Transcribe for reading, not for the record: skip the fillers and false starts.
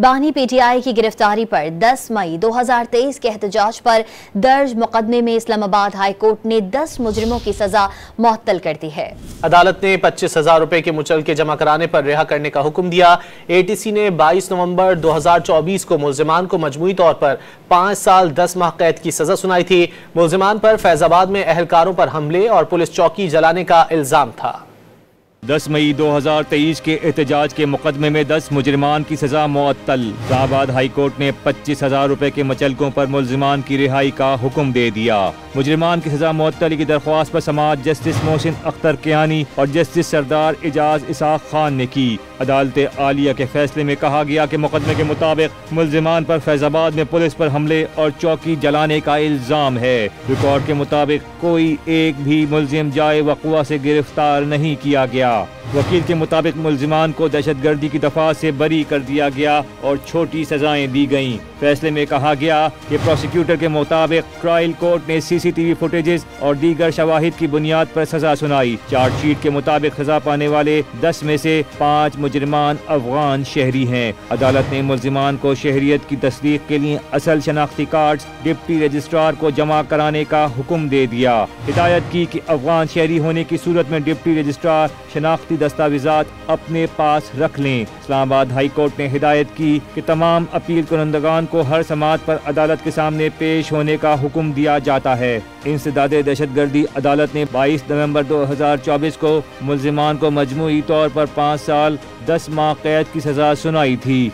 बानी पीटीआई की गिरफ्तारी पर 10 मई 2023 के एहतजाज पर दर्ज मुकदमे में इस्लामाबाद हाई कोर्ट ने 10 मुजरिमों की सजा मुअत्तल कर दी है। अदालत ने 25,000 रुपए के मुचलके जमा कराने पर रिहा करने का हुक्म दिया। एटीसी ने 22 नवंबर 2024 को मुलजिमान को मजमूई तौर पर 5 साल 10 माह कैद की सजा सुनाई थी। मुलजिमान पर फैजाबाद में अहलकारों पर हमले और पुलिस चौकी जलाने का इल्जाम था। 10 मई 2023 के एहतजाज के मुकदमे में 10 मुजरिमान की सजा मुअत्तल। इस्लामाबाद हाई कोर्ट ने 25,000 रुपए के मुचलकों पर मुलजिमान की रिहाई का हुक्म दे दिया। मुजरिमान की सजा मुअत्तली की दरख्वास्त पर समाअत जस्टिस मोहसिन अख्तर कियानी और जस्टिस सरदार इजाज इसाक खान ने की। अदालत आलिया के फैसले में कहा गया कि मुकदमे के मुताबिक मुलजिमान पर फैजाबाद में पुलिस पर हमले और चौकी जलाने का इल्जाम है। रिकॉर्ड के मुताबिक कोई एक भी मुलजिम जाए वक़ुआ से गिरफ्तार नहीं किया गया। वकील के मुताबिक मुलजिमान को दहशतगर्दी की दफा से बरी कर दिया गया और छोटी सजाएं दी गईं। फैसले में कहा गया कि प्रोसिक्यूटर के मुताबिक ट्रायल कोर्ट ने सीसीटीवी फुटेजेस और दीगर शवाहिद की बुनियाद पर सजा सुनाई। चार्जशीट के मुताबिक सजा पाने वाले 10 में से 5 मुजरिमान अफगान शहरी हैं। अदालत ने मुलजिमान को शहरियत की तस्दीक के लिए असल शनाख्ती कार्ड डिप्टी रजिस्ट्रार को जमा कराने का हुक्म दे दिया। हिदायत की कि अफगान शहरी होने की सूरत में डिप्टी रजिस्ट्रार शनाख्ती दस्तावेजात अपने पास रख लें। इस्लामाबाद हाई कोर्ट ने हिदायत की कि तमाम अपील कुनंदगान को हर समाअत पर अदालत के सामने पेश होने का हुक्म दिया जाता है। इंसदादे दहशतगर्दी अदालत ने 22 नवंबर 2024 को मुलजिमान को मजमूई तौर पर 5 साल 10 माह कैद की सजा सुनाई थी।